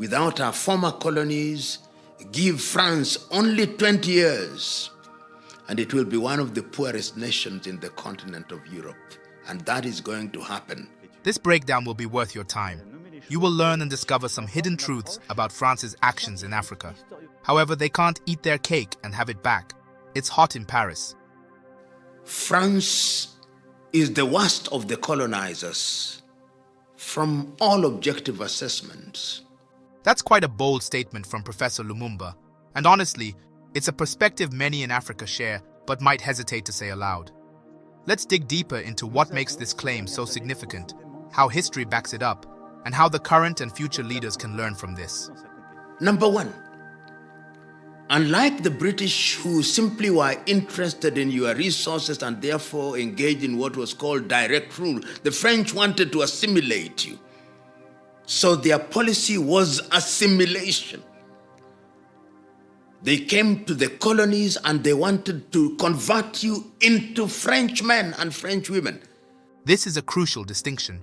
without our former colonies, give France only 20 years, and it will be one of the poorest nations in the continent of Europe. And that is going to happen. This breakdown will be worth your time. You will learn and discover some hidden truths about France's actions in Africa. However, they can't eat their cake and have it back. It's hot in Paris. France is the worst of the colonizers from all objective assessments. That's quite a bold statement from Professor Lumumba. And honestly, it's a perspective many in Africa share but might hesitate to say aloud. Let's dig deeper into what makes this claim so significant, how history backs it up, and how the current and future leaders can learn from this. Number one, unlike the British, who simply were interested in your resources and therefore engaged in what was called direct rule, the French wanted to assimilate you. So their policy was assimilation. They came to the colonies and they wanted to convert you into Frenchmen and French women. This is a crucial distinction.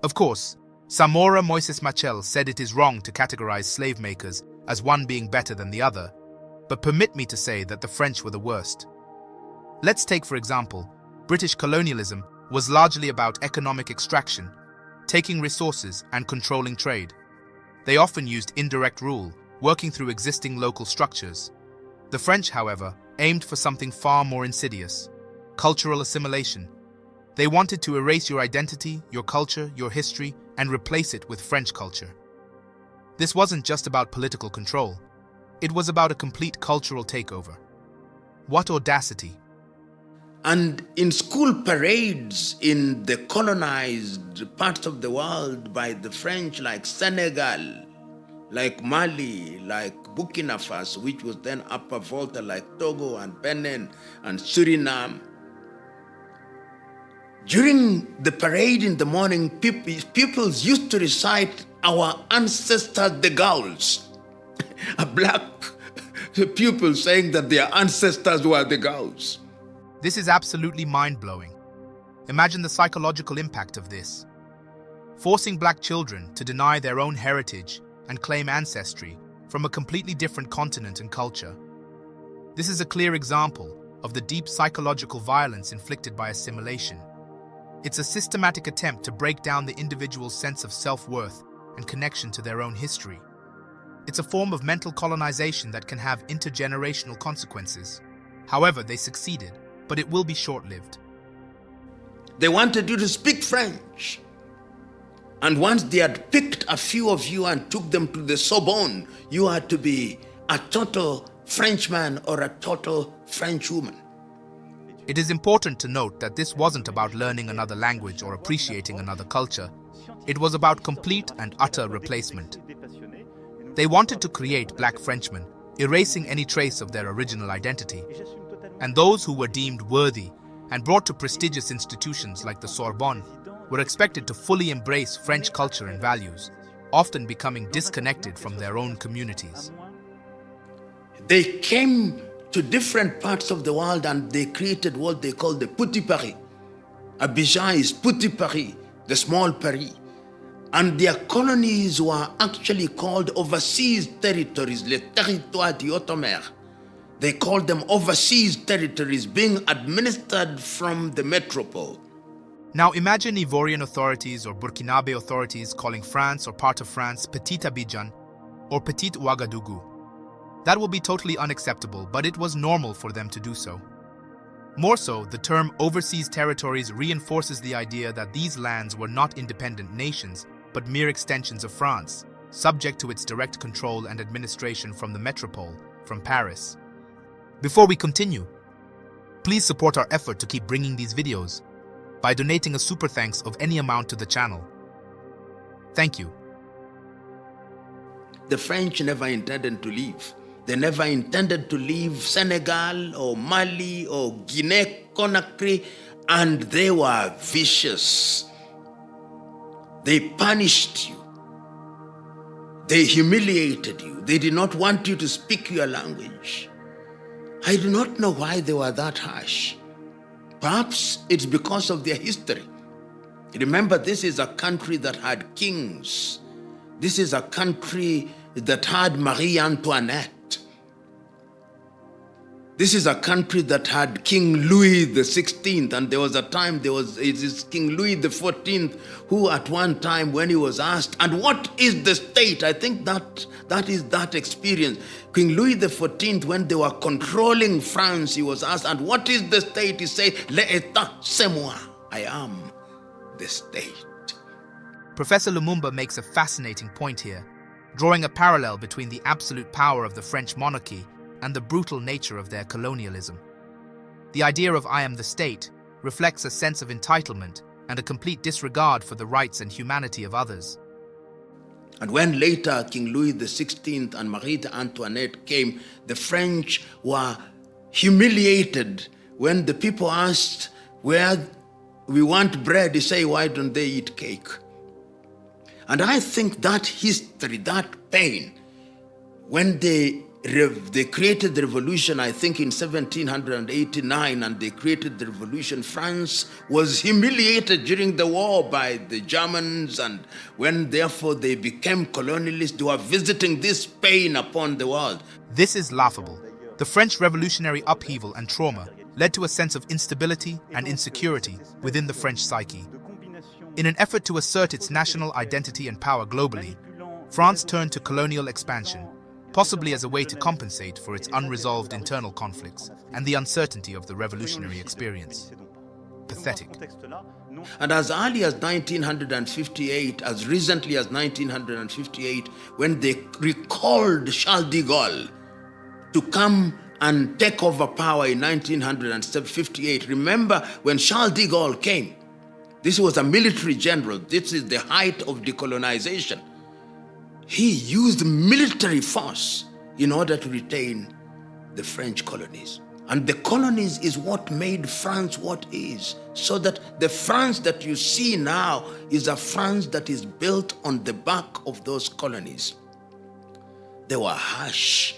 Of course, Samora Moises Machel said it is wrong to categorize slave makers as one being better than the other, but permit me to say that the French were the worst. Let's take, for example, British colonialism was largely about economic extraction, taking resources and controlling trade. They often used indirect rule, working through existing local structures. The French, however, aimed for something far more insidious: cultural assimilation. They wanted to erase your identity, your culture, your history, and replace it with French culture. This wasn't just about political control. It was about a complete cultural takeover. What audacity! And in school parades in the colonized parts of the world by the French, like Senegal, like Mali, like Burkina Faso, which was then Upper Volta, like Togo and Benin and Suriname. During the parade in the morning, pupils used to recite our ancestors, the Gauls. A black pupil saying that their ancestors were the Gauls. This is absolutely mind-blowing. Imagine the psychological impact of this. Forcing black children to deny their own heritage and claim ancestry from a completely different continent and culture. This is a clear example of the deep psychological violence inflicted by assimilation. It's a systematic attempt to break down the individual's sense of self-worth and connection to their own history. It's a form of mental colonization that can have intergenerational consequences. However, they succeeded, but it will be short-lived. They wanted you to speak French. And once they had picked a few of you and took them to the Sorbonne, you had to be a total Frenchman or a total French woman. It is important to note that this wasn't about learning another language or appreciating another culture. It was about complete and utter replacement. They wanted to create black Frenchmen, erasing any trace of their original identity. And those who were deemed worthy and brought to prestigious institutions like the Sorbonne were expected to fully embrace French culture and values, often becoming disconnected from their own communities. They came to different parts of the world and they created what they call the Petit Paris. Abidjan is Petit Paris, the small Paris. And their colonies were actually called overseas territories, les territoires d'outre-mer. They called them overseas territories being administered from the metropole. Now imagine Ivorian authorities or Burkinabe authorities calling France or part of France Petit Abidjan or Petit Ouagadougou. That will be totally unacceptable, but it was normal for them to do so. More so, the term overseas territories reinforces the idea that these lands were not independent nations, but mere extensions of France, subject to its direct control and administration from the metropole, from Paris. Before we continue, please support our effort to keep bringing these videos by donating a super thanks of any amount to the channel. Thank you. The French never intended to leave. They never intended to leave Senegal or Mali or Guinea-Conakry, and they were vicious. They punished you. They humiliated you. They did not want you to speak your language. I do not know why they were that harsh. Perhaps it's because of their history. Remember, this is a country that had kings. This is a country that had Marie Antoinette. This is a country that had King Louis the 16th, and there was a time it is King Louis the 14th who at one time when he was asked, and what is the state? I think that is that experience. King Louis the 14th, when they were controlling France, he was asked, and what is the state? He said, l'état c'est moi. I am the state. Professor Lumumba makes a fascinating point here, drawing a parallel between the absolute power of the French monarchy and the brutal nature of their colonialism. The idea of I am the state reflects a sense of entitlement and a complete disregard for the rights and humanity of others. And when later King Louis XVI and Marie Antoinette came, the French were humiliated when the people asked, where we want bread, they say, why don't they eat cake? And I think that history, that pain, when they created the revolution, I think in 1789, and they created the revolution, France was humiliated during the war by the Germans, and when therefore they became colonialists, they were visiting this pain upon the world. This is laughable. The French revolutionary upheaval and trauma led to a sense of instability and insecurity within the French psyche. In an effort to assert its national identity and power globally, France turned to colonial expansion, possibly as a way to compensate for its unresolved internal conflicts and the uncertainty of the revolutionary experience. Pathetic. And as early as 1958, as recently as 1958, when they recalled Charles de Gaulle to come and take over power in 1958, remember when Charles de Gaulle came, this was a military general, this is the height of decolonization. He used military force in order to retain the French colonies. And the colonies is what made France what is. So that the France that you see now is a France that is built on the back of those colonies. They were harsh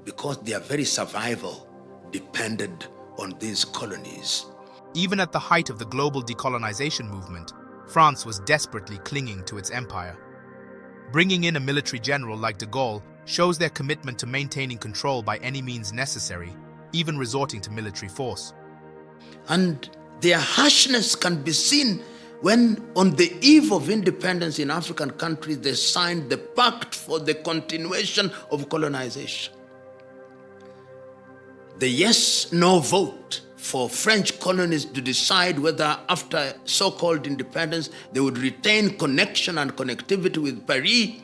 because their very survival depended on these colonies. Even at the height of the global decolonization movement, France was desperately clinging to its empire. Bringing in a military general like de Gaulle shows their commitment to maintaining control by any means necessary, even resorting to military force. And their harshness can be seen when, on the eve of independence in African countries, they signed the Pact for the Continuation of Colonization. The yes-no vote for French colonies to decide whether after so-called independence they would retain connection and connectivity with Paris.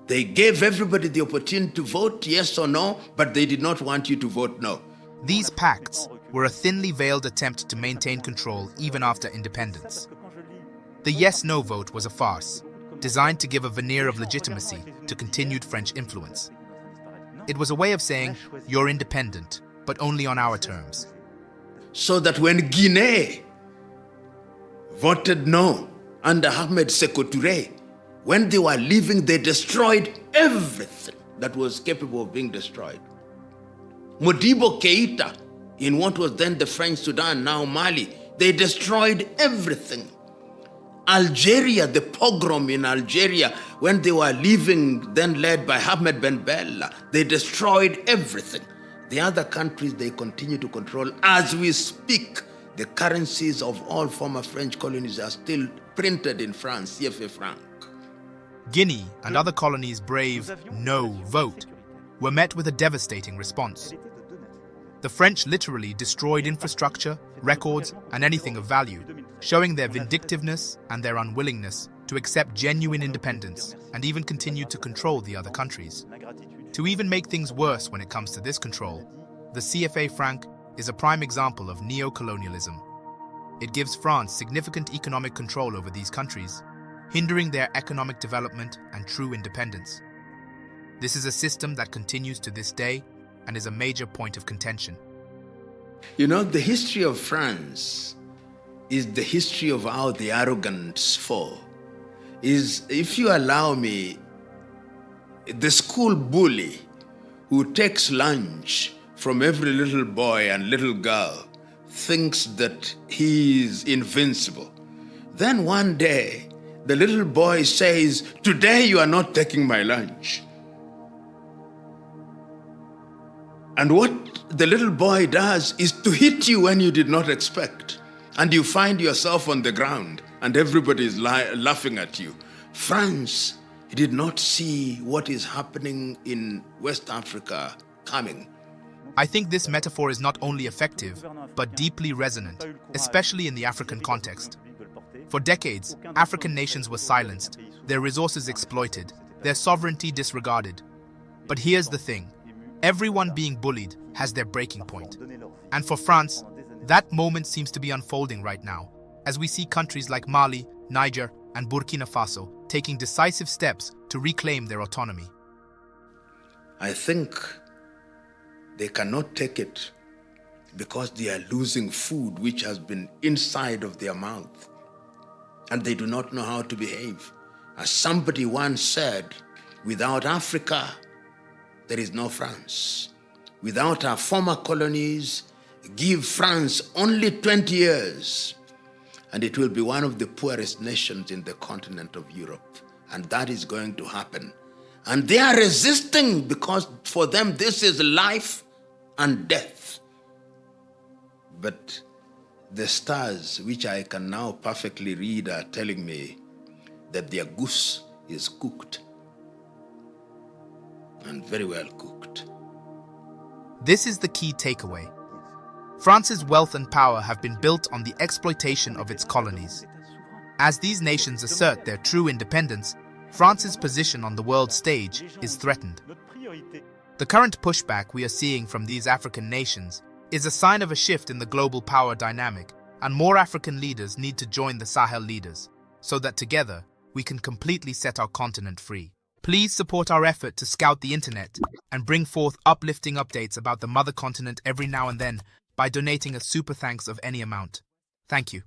They gave everybody the opportunity to vote yes or no, but they did not want you to vote no. These pacts were a thinly veiled attempt to maintain control even after independence. The yes-no vote was a farce, designed to give a veneer of legitimacy to continued French influence. It was a way of saying, you're independent, but only on our terms. So that when Guinea voted no under Ahmed Sékou Touré, when they were leaving, they destroyed everything that was capable of being destroyed. Modibo Keïta, in what was then the French Sudan, now Mali, they destroyed everything. Algeria, the pogrom in Algeria, when they were leaving, then led by Ahmed Ben Bella, they destroyed everything. The other countries, they continue to control. As we speak, the currencies of all former French colonies are still printed in France, CFA franc. Guinea and other colonies' brave no vote were met with a devastating response. The French literally destroyed infrastructure, records, and anything of value, showing their vindictiveness and their unwillingness to accept genuine independence and even continued to control the other countries. To even make things worse when it comes to this control, the CFA franc is a prime example of neocolonialism. It gives France significant economic control over these countries, hindering their economic development and true independence. This is a system that continues to this day and is a major point of contention. You know, the history of France is the history of how the arrogance fall. If you allow me, the school bully who takes lunch from every little boy and little girl thinks that he is invincible. Then one day, the little boy says, "Today you are not taking my lunch." And what the little boy does is to hit you when you did not expect. And you find yourself on the ground and everybody is laughing at you. France did not see what is happening in West Africa coming. I think this metaphor is not only effective, but deeply resonant, especially in the African context. For decades, African nations were silenced, their resources exploited, their sovereignty disregarded. But here's the thing. Everyone being bullied has their breaking point. And for France, that moment seems to be unfolding right now, as we see countries like Mali, Niger, and Burkina Faso taking decisive steps to reclaim their autonomy. I think they cannot take it because they are losing food which has been inside of their mouth, and they do not know how to behave. As somebody once said, without Africa, there is no France. Without our former colonies, give France only 20 years, and it will be one of the poorest nations in the continent of Europe. And that is going to happen. And they are resisting because for them this is life and death. But the stars, which I can now perfectly read, are telling me that their goose is cooked, and very well cooked. This is the key takeaway. France's wealth and power have been built on the exploitation of its colonies. As these nations assert their true independence, France's position on the world stage is threatened. The current pushback we are seeing from these African nations is a sign of a shift in the global power dynamic, and more African leaders need to join the Sahel leaders, so that together we can completely set our continent free. Please support our effort to scout the internet and bring forth uplifting updates about the mother continent every now and then by donating a super thanks of any amount. Thank you.